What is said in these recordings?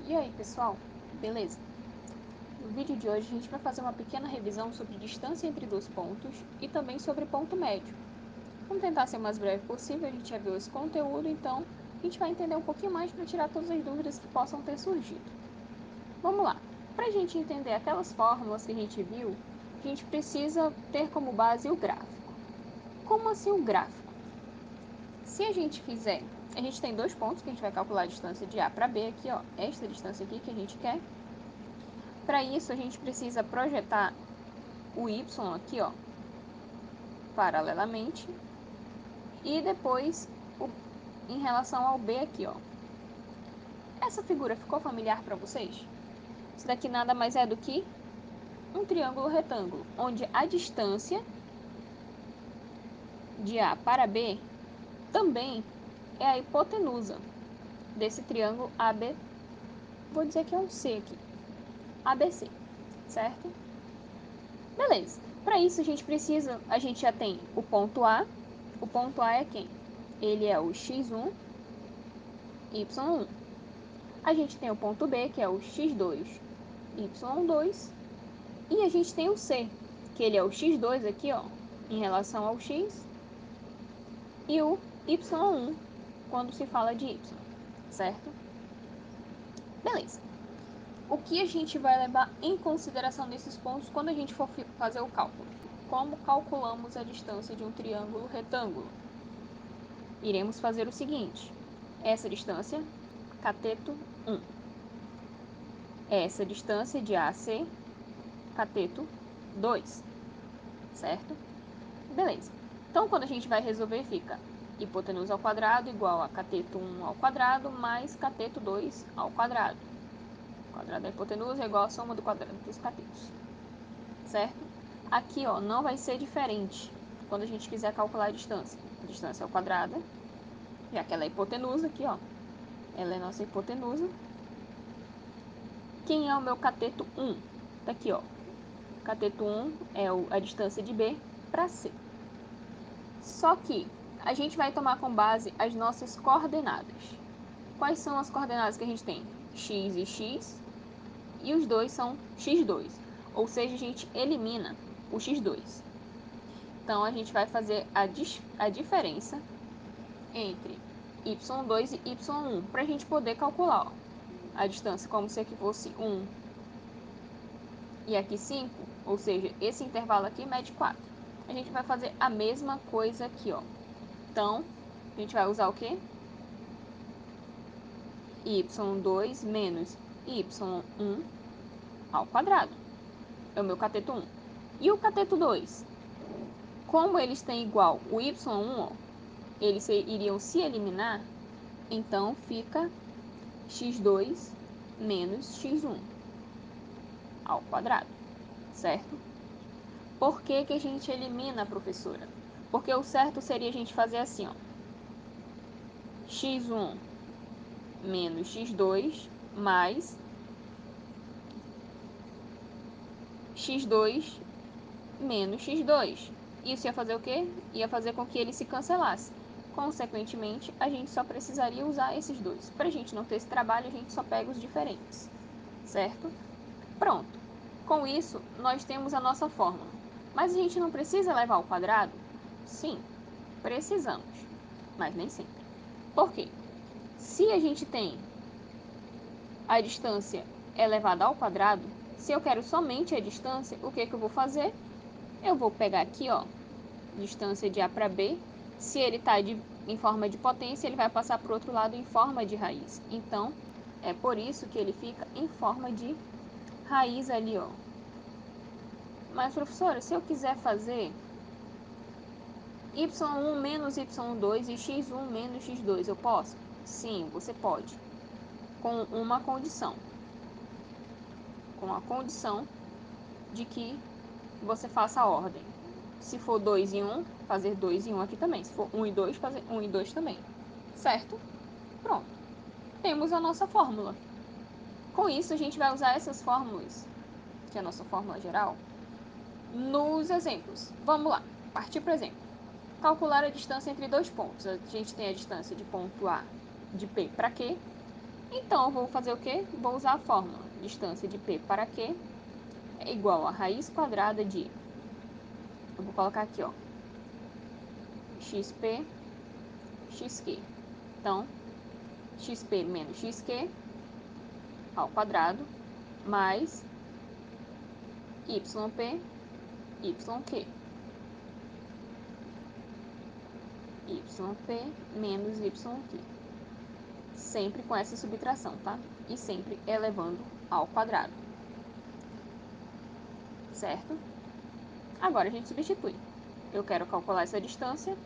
E aí, pessoal? Beleza? No vídeo de hoje a gente vai fazer uma pequena revisão sobre distância entre dois pontos e também sobre ponto médio. Vamos tentar ser o mais breve possível, a gente já viu esse conteúdo, então a gente vai entender um pouquinho mais para tirar todas as dúvidas que possam ter surgido. Vamos lá! Para a gente entender aquelas fórmulas que a gente viu, a gente precisa ter como base o gráfico. Como assim o gráfico? Se a gente tem dois pontos que a gente vai calcular a distância de A para B aqui, ó, esta distância aqui que a gente quer. Para isso, a gente precisa projetar o y aqui, ó, paralelamente, e depois em relação ao b aqui, ó. Essa figura ficou familiar para vocês? Isso daqui nada mais é do que um triângulo retângulo, onde a distância de A para B também é a hipotenusa desse triângulo AB. Vou dizer que é um C aqui, ABC, certo? Beleza. Para isso a gente já tem o ponto A. O ponto A é quem? Ele é o x1, y1. A gente tem o ponto B, que é o x2, y2. E a gente tem o C, que ele é o x2 aqui, ó, em relação ao x, e o y1, quando se fala de y, certo? Beleza. O que a gente vai levar em consideração nesses pontos quando a gente for fazer o cálculo? Como calculamos a distância de um triângulo retângulo? Iremos fazer o seguinte: essa distância, cateto 1. Essa distância de A a C, cateto 2, certo? Beleza. Então, quando a gente vai resolver, fica hipotenusa ao quadrado igual a cateto 1 ao quadrado mais cateto 2 ao quadrado. O quadrado da hipotenusa é igual a soma do quadrado dos catetos, certo? Aqui, ó, não vai ser diferente quando a gente quiser calcular a distância. A distância ao quadrado, já que ela é hipotenusa aqui, ó. Ela é nossa hipotenusa. Quem é o meu cateto 1? Tá aqui, ó. Cateto 1 é a distância de B para C. Só que a gente vai tomar como base as nossas coordenadas. Quais são as coordenadas que a gente tem? X e X, e os dois são x2. Ou seja, a gente elimina o x2. Então, a gente vai fazer a diferença entre y2 e y1 para a gente poder calcular, ó, a distância como se aqui fosse 1 e aqui 5, ou seja, esse intervalo aqui mede 4. A gente vai fazer a mesma coisa aqui, ó. Então, a gente vai usar o quê? y2 menos y1 ao quadrado. É o meu cateto 1. E o cateto 2? Como eles têm igual o y1, ó, eles iriam se eliminar, então fica x2 menos x1 ao quadrado, certo? Por que a gente elimina, professora? Porque o certo seria a gente fazer assim, ó. x1 menos x2 mais x2 menos x2. Isso ia fazer o quê? Ia fazer com que ele se cancelasse. Consequentemente, a gente só precisaria usar esses dois. Para a gente não ter esse trabalho, a gente só pega os diferentes, certo? Pronto. Com isso, nós temos a nossa fórmula. Mas a gente não precisa levar ao quadrado? Sim, precisamos, mas nem sempre. Por quê? Se a gente tem a distância elevada ao quadrado, se eu quero somente a distância, o que eu vou fazer? Eu vou pegar aqui, ó, distância de A para B. Se ele está em forma de potência, ele vai passar para o outro lado em forma de raiz. Então, é por isso que ele fica em forma de raiz ali, ó. Mas, professora, se eu quiser fazer y1 menos y2 e x1 menos x2, eu posso? Sim, você pode. Com uma condição. Com a condição de que você faça a ordem. Se for 2 e 1, fazer 2 e 1 aqui também. Se for 1 e 2, fazer 1 e 2 também. Certo? Pronto. Temos a nossa fórmula. Com isso, a gente vai usar essas fórmulas, que é a nossa fórmula geral, nos exemplos. Vamos lá. Partir para o exemplo. Calcular a distância entre dois pontos. A gente tem a distância de ponto A de P para Q Então, eu vou fazer o quê? Vou usar a fórmula. Distância de P para Q é igual a raiz quadrada de... Eu vou colocar aqui, ó. XP, XQ. Então, XP menos XQ ao quadrado mais YP, YQ. YP menos YQ. Sempre com essa subtração, tá? E sempre elevando ao quadrado. Certo? Agora a gente substitui. Eu quero calcular essa distância.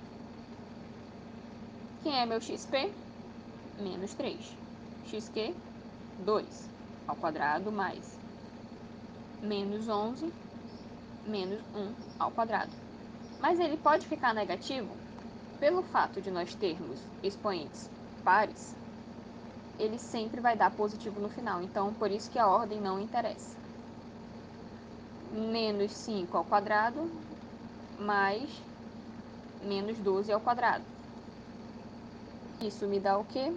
Quem é meu XP? Menos 3. XQ, 2 ao quadrado mais menos 11 menos 1 ao quadrado. Mas ele pode ficar negativo pelo fato de nós termos expoentes pares. Ele sempre vai dar positivo no final. Então, por isso que a ordem não interessa. Menos 5 ao quadrado mais menos 12 ao quadrado. Isso me dá o quê?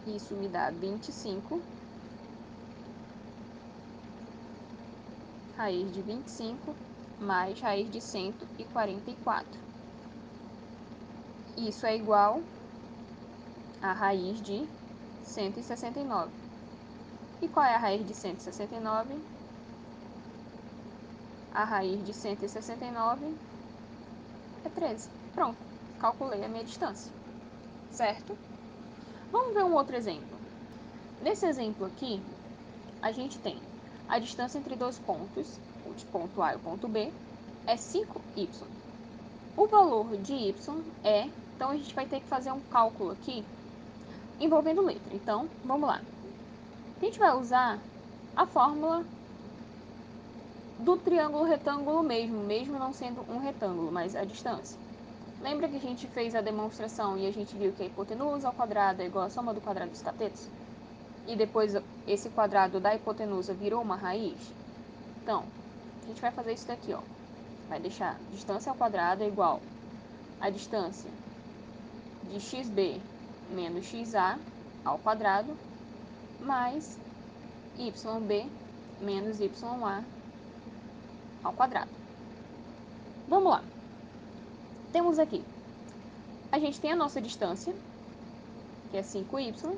Isso me dá 25. Raiz de 25 mais raiz de 144. Isso é igual a raiz de 169. E qual é a raiz de 169? A raiz de 169 é 13. Pronto, calculei a minha distância. Certo? Vamos ver um outro exemplo. Nesse exemplo aqui, a gente tem a distância entre dois pontos, o de ponto A e o ponto B, é 5y. O valor de y é... Então, a gente vai ter que fazer um cálculo aqui envolvendo letra. Então, vamos lá. A gente vai usar a fórmula do triângulo retângulo mesmo não sendo um retângulo, mas a distância. Lembra que a gente fez a demonstração e a gente viu que a hipotenusa ao quadrado é igual a soma do quadrado dos catetos? E depois esse quadrado da hipotenusa virou uma raiz? Então, a gente vai fazer isso daqui, ó. Vai deixar distância ao quadrado é igual a distância de xb menos xa ao quadrado mais yb menos ya ao quadrado. Vamos lá. Temos aqui, a gente tem a nossa distância, que é 5y.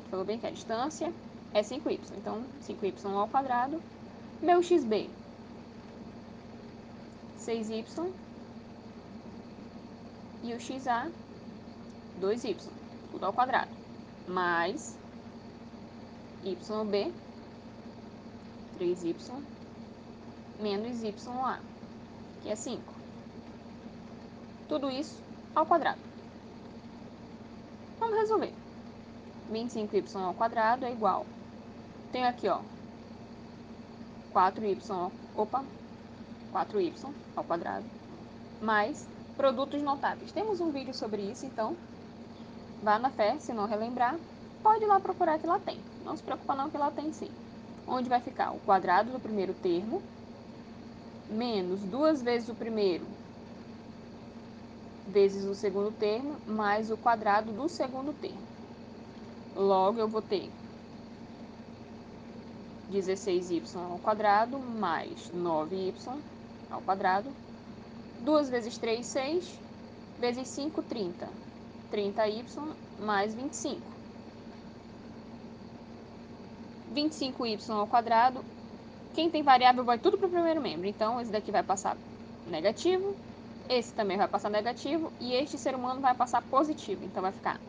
Falou bem que a distância é 5y. Então, 5y ao quadrado. Meu xb, 6y. E o xa, 2y. Tudo ao quadrado. Mais yb, 3y. Menos ya, que é 5. Tudo isso ao quadrado. Vamos resolver. 25y ao quadrado é igual. Tenho aqui, ó, 4y ao quadrado, mais produtos notáveis. Temos um vídeo sobre isso, então, vá na fé, se não relembrar, pode ir lá procurar que lá tem. Não se preocupa não, que lá tem sim. Onde vai ficar o quadrado do primeiro termo, menos 2 vezes o primeiro, vezes o segundo termo, mais o quadrado do segundo termo. Logo, eu vou ter 16y ao quadrado mais 9y ao quadrado. 2 vezes 3, 6. Vezes 5, 30. 30y mais 25. 25y ao quadrado. Quem tem variável vai tudo para o primeiro membro. Então, esse daqui vai passar negativo. Esse também vai passar negativo. E este ser humano vai passar positivo. Então, vai ficar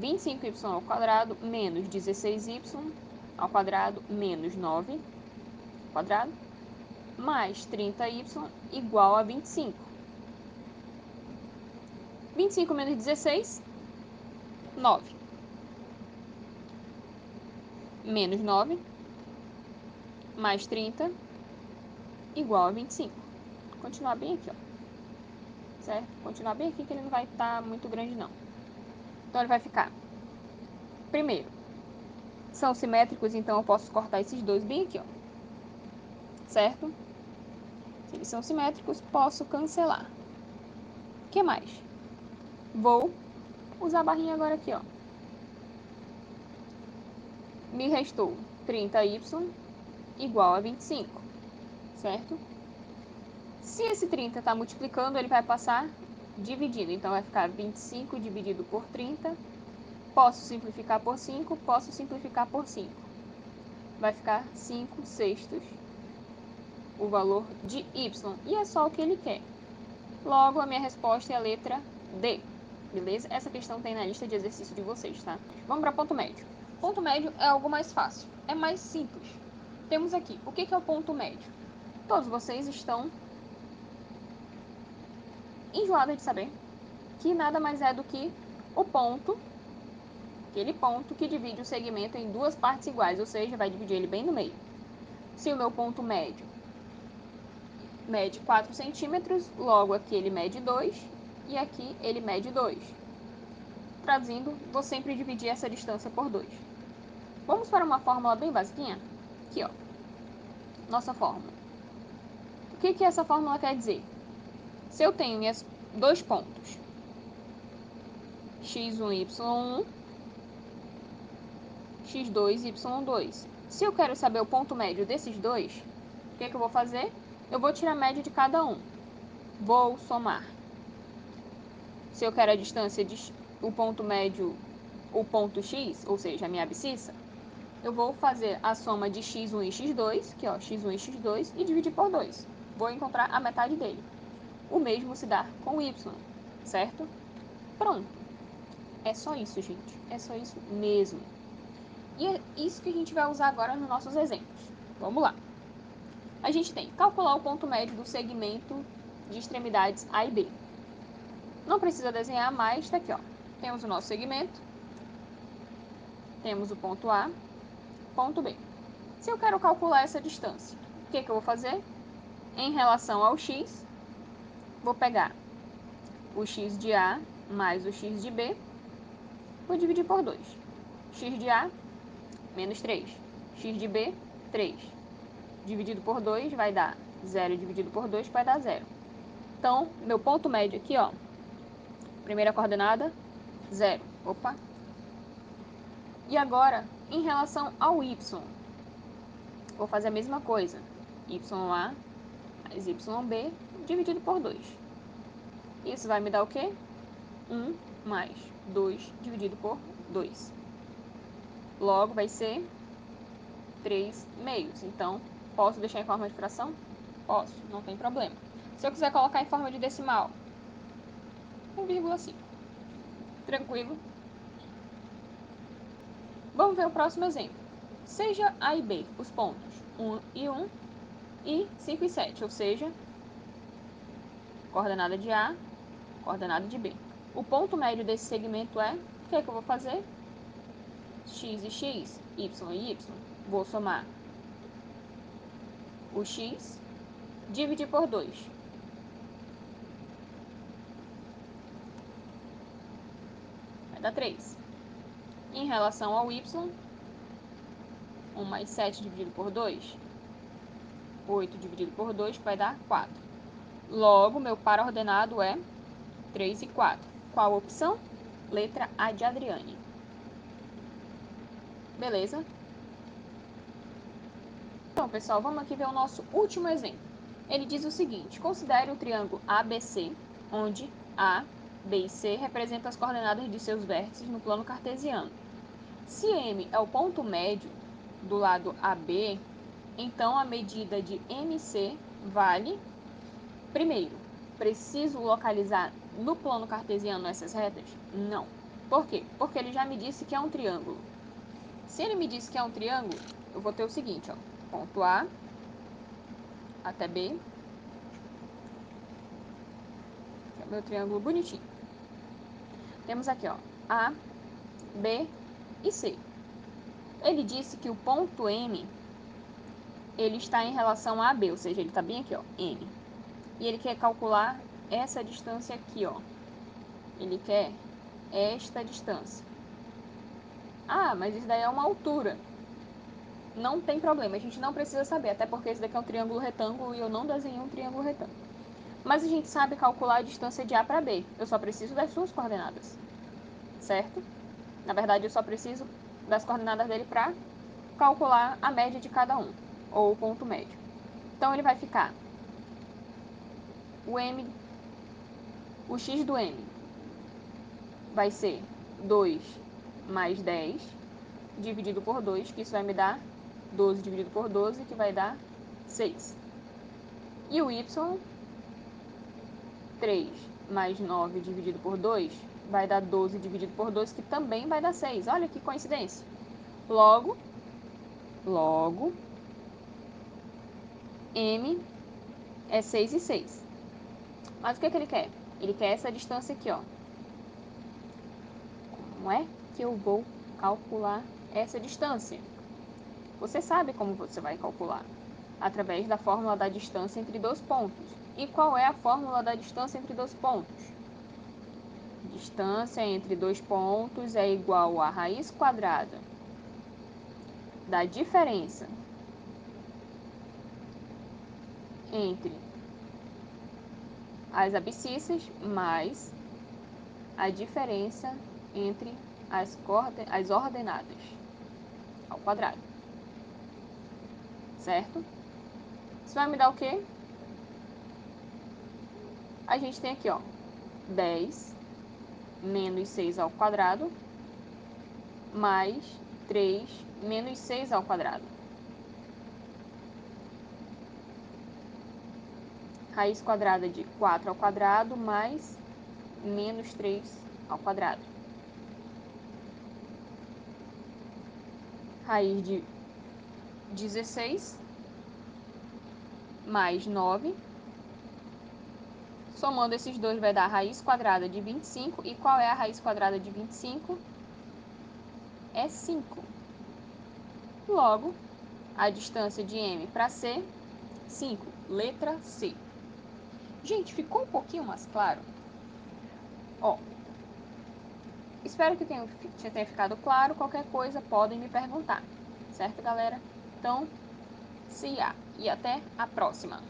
25y ao quadrado menos 16y ao quadrado menos 9 ao quadrado mais 30y igual a 25. 25 menos 16, 9. Menos 9 mais 30 igual a 25. Vou continuar bem aqui, ó. Certo? Continuar bem aqui que ele não vai estar muito grande, não. Então, ele vai ficar... Primeiro, são simétricos, então eu posso cortar esses dois bem aqui, ó. Certo? Se eles são simétricos, posso cancelar. O que mais? Vou usar a barrinha agora aqui, ó. Me restou 30y igual a 25, certo? Se esse 30 está multiplicando, ele vai passar dividindo. Então, vai ficar 25 dividido por 30. Posso simplificar por 5, posso simplificar por 5. Vai ficar 5 sextos o valor de y. E é só o que ele quer. Logo, a minha resposta é a letra D. Beleza? Essa questão tem na lista de exercício de vocês, tá? Vamos para ponto médio. Ponto médio é algo mais fácil. É mais simples. Temos aqui, o que é o ponto médio? Todos vocês estão enjoados de saber que nada mais é do que o ponto, aquele ponto que divide o segmento em duas partes iguais, ou seja, vai dividir ele bem no meio. Se o meu ponto médio mede 4 centímetros, logo aqui ele mede 2 e aqui ele mede 2. Traduzindo, vou sempre dividir essa distância por 2. Vamos para uma fórmula bem basiquinha? Aqui, ó. Nossa fórmula. O que essa fórmula quer dizer? Se eu tenho minhas dois pontos, x1 e y1, x2 e y2. Se eu quero saber o ponto médio desses dois, o que eu vou fazer? Eu vou tirar a média de cada um. Vou somar. Se eu quero a distância de o ponto médio, o ponto x, ou seja, a minha abscissa, eu vou fazer a soma de x1 e x2, que é x1 e x2, e dividir por 2. Vou encontrar a metade dele. O mesmo se dá com y, certo? Pronto. É só isso, gente. É só isso mesmo. E é isso que a gente vai usar agora nos nossos exemplos. Vamos lá. A gente tem que calcular o ponto médio do segmento de extremidades A e B. Não precisa desenhar mais, tá aqui, ó. Temos o nosso segmento, temos o ponto A, ponto B. Se eu quero calcular essa distância, o que eu vou fazer? Em relação ao x, vou pegar o x de A mais o x de B, vou dividir por 2. X de A, menos 3. X de B, 3. Dividido por 2 vai dar 0 dividido por 2 vai dar 0. Então, meu ponto médio aqui, ó, primeira coordenada, 0. Opa! E agora, em relação ao y, vou fazer a mesma coisa. YA mais YB dividido por 2. Isso vai me dar o quê? 1 mais 2 dividido por 2. Logo, vai ser 3 meios. Então, posso deixar em forma de fração? Posso, não tem problema. Se eu quiser colocar em forma de decimal, 1,5. Tranquilo? Vamos ver o próximo exemplo. Seja A e B os pontos 1 e 1 e 5 e 7, ou seja, coordenada de A, coordenada de B. O ponto médio desse segmento é, o que eu vou fazer? X e X, Y e Y. Vou somar o X, dividir por 2. Vai dar 3. Em relação ao Y, 1 mais 7 dividido por 2, 8 dividido por 2, que vai dar 4. Logo, meu par ordenado é 3 e 4. Qual a opção? Letra A de Adriane. Beleza? Então, pessoal, vamos aqui ver o nosso último exemplo. Ele diz o seguinte: considere o triângulo ABC, onde A, B e C representam as coordenadas de seus vértices no plano cartesiano. Se M é o ponto médio do lado AB, então a medida de MC vale... Primeiro, preciso localizar no plano cartesiano essas retas? Não. Por quê? Porque ele já me disse que é um triângulo. Se ele me disse que é um triângulo, eu vou ter o seguinte, ó, ponto A até B, que é o meu triângulo bonitinho. Temos aqui, ó, A, B e C. Ele disse que o ponto M, ele está em relação a B, ou seja, ele está bem aqui, ó, M. E ele quer calcular essa distância aqui, ó. Ele quer esta distância. Ah, mas isso daí é uma altura. Não tem problema, a gente não precisa saber, até porque esse daqui é um triângulo retângulo e eu não desenhei um triângulo retângulo. Mas a gente sabe calcular a distância de A para B, eu só preciso das suas coordenadas, certo? Na verdade, eu só preciso das coordenadas dele para calcular a média de cada um, ou o ponto médio. Então, ele vai ficar o x do m vai ser 2 mais 10 dividido por 2, que isso vai me dar 12 dividido por 12, que vai dar 6. E o y, 3 mais 9 dividido por 2, vai dar 12 dividido por 2, que também vai dar 6. Olha que coincidência. Logo, m é 6 e 6. Mas o que ele quer? Ele quer essa distância aqui, ó. Como é que eu vou calcular essa distância? Você sabe como você vai calcular? Através da fórmula da distância entre dois pontos. E qual é a fórmula da distância entre dois pontos? Distância entre dois pontos é igual a raiz quadrada da diferença entre as abscissas mais a diferença entre as ordenadas ao quadrado. Certo? Isso vai me dar o quê? A gente tem aqui, ó, 10 menos 6 ao quadrado mais 3 menos 6 ao quadrado. Raiz quadrada de 4 ao quadrado mais menos 3 ao quadrado. Raiz de 16 mais 9. Somando esses dois vai dar a raiz quadrada de 25. E qual é a raiz quadrada de 25? É 5. Logo, a distância de M para C, 5. Letra C. Gente, ficou um pouquinho mais claro? Ó, espero que tenha ficado claro. Qualquer coisa podem me perguntar. Certo, galera? Então, see ya e até a próxima.